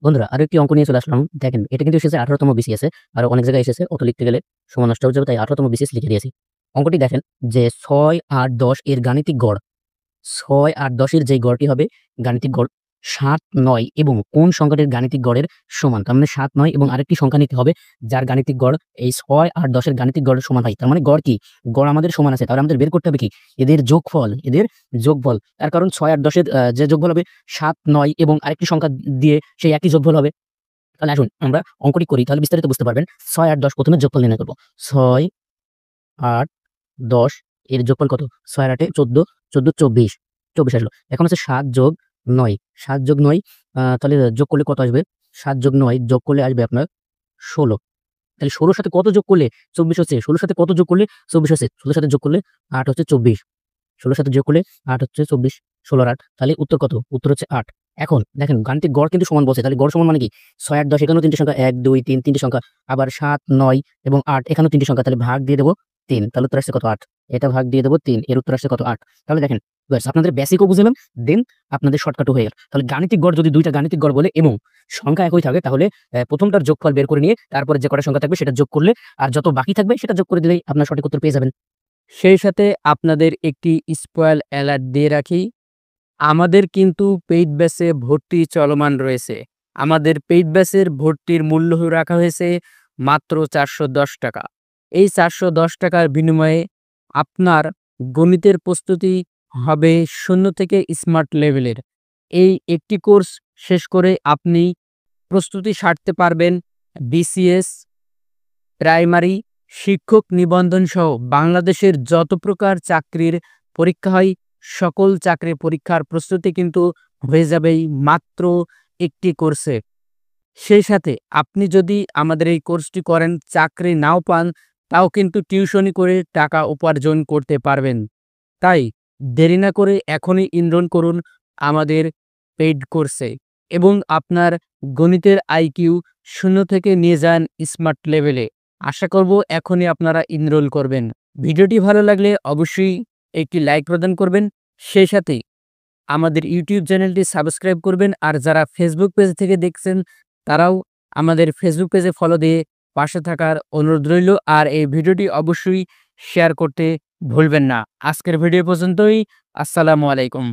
বন্ধুরা আরেকটি অঙ্ক নিয়ে চলে আসলাম। দেখেন এটা কিন্তু এসেছে 18তম বিসিএস এ। আর অনেক জায়গায় এসেছে, অত লিখতে গেলে সময় নষ্ট হয়ে যাবে, তাই 18তম বিসিএস লিখে দিয়েছি। অঙ্কটি দেখেন যে 6, 8, 10 এর গাণিতিক গড়, 6, 8, 10 এর যে গড়টি হবে গাণিতিক গড় 7, 9 এবং কোন সংখ্যাটির গাণিতিক গড়ের সমান। তার মানে 7, 9 এবং আরেকটি সংখ্যা নিতে হবে যার গাণিতিক গড় এই 6, 8, 10 এর গাণিতিক গড়ের সমান হয়। তার মানে গড় কি? গড় আমাদের সমান আছে। তাহলে আমাদের বের করতে হবে কি? এদের যোগফল, এদের যোগফল। তার কারণ 6, 8, 10 এর যে যোগফল হবে 7, 9 এবং আরেকটি সংখ্যা দিয়ে সেই একই যোগফল হবে। তাহলে আসুন আমরা অঙ্কটি করি, তাহলে বিস্তারিত বুঝতে পারবেন। 6, 8, 10 প্রথমে যোগফল নির্ণয় করব। 6, 8, 10 এর যোগফল কত? 6 আর 8 এ 14, 14 24, 24 আসলো। এখন হচ্ছে 7 যোগ 9, 7 যোগ 9 তাহলে যোগ করলে কত আসবে? 7 যোগ 9 যোগ করলে আসবে আপনার 16। তাহলে 16 র সাথে কত যোগ করলে 24 হচ্ছে? 16 র সাথে কত যোগ করলে 24 হচ্ছে? 16 র সাথে যোগ করলে 8 হচ্ছে 24। 16 র সাথে যোগ করলে 8 হচ্ছে 24, 16 আর 8 তাহলে উত্তর কত? উত্তর হচ্ছে 8। এখন দেখেন গাণিতিক গড় কিন্তু সমান বলছে, তাহলে গড় সমান মানে কি? 6, 8, 10 এখানেও 3টে সংখ্যা, 1, 2, 3 3টে সংখ্যা, আবার 7, 9 এবং 8 এখানেও 3টে সংখ্যা, তাহলে ভাগ দিয়ে দেবো 3, তাহলে উত্তর আসছে কত? 8। এটা ভাগ দিয়ে দেবো 3, এর উত্তর আসছে কত? 8। তাহলে দেখেন ব্যাস, আপনাদের বেসিকও বুঝলাম, দেন আপনাদের শর্টকাটও হয়ে গেল। তাহলে গাণিতিক গড় যদি দুইটা গাণিতিক গড় বলে এবং সংখ্যা একই থাকে, তাহলে প্রথমটার যোগফল বের করে নিয়ে তারপরে যে কটা সংখ্যা থাকবে সেটা যোগ করলে আর যত বাকি থাকবে সেটা যোগ করে দিলেই আপনার সঠিক উত্তর পেয়ে যাবেন। সেই সাথে আপনাদের একটি স্পয়েল অ্যালার্ট দিয়ে রাখি। আমাদের কিন্তু পেইড ব্যাচে ভর্তি চলমান রয়েছে। আমাদের পেইড ব্যাচের ভর্তির মূল্য রাখা হয়েছে মাত্র ৳410। এই ৳410 বিনিময়ে আপনার গণিতের প্রস্তুতি হবে 0 থেকে স্মার্ট লেভেলের। এই একটি কোর্স শেষ করে আপনি প্রস্তুতি সারতে পারবেন বিসিএস, প্রাইমারি, শিক্ষক নিবন্ধন সহ বাংলাদেশের যত প্রকার চাকরির পরীক্ষা হয় সকল চাকরির পরীক্ষার প্রস্তুতি কিন্তু হয়ে যাবে এই মাত্র একটি কোর্সে। সেই সাথে আপনি যদি আমাদের এই কোর্সটি করেন, চাকরি নাও পান, তাও কিন্তু টিউশনি করে টাকা উপার্জন করতে পারবেন। তাই দেরি না করে এখনই এনরোল করুন আমাদের পেইড কোর্সে এবং আপনার গণিতের আইকিউ 0 থেকে নিয়ে যান স্মার্ট লেভেলে। আশা করব এখনই আপনারা এনরোল করবেন। ভিডিওটি ভালো লাগলে অবশ্যই একটি লাইক প্রদান করবেন। সেই সাথে আমাদের ইউটিউব চ্যানেলটি সাবস্ক্রাইব করবেন। আর যারা ফেসবুক পেজ থেকে দেখছেন তারাও আমাদের ফেসবুক পেজে ফলো দিয়ে পাশে থাকার অনুরোধ রইল। আর এই ভিডিওটি অবশ্যই শেয়ার করতে ভুলবেন না। আজকের ভিডিও পর্যন্তই। আসসালামু আলাইকুম।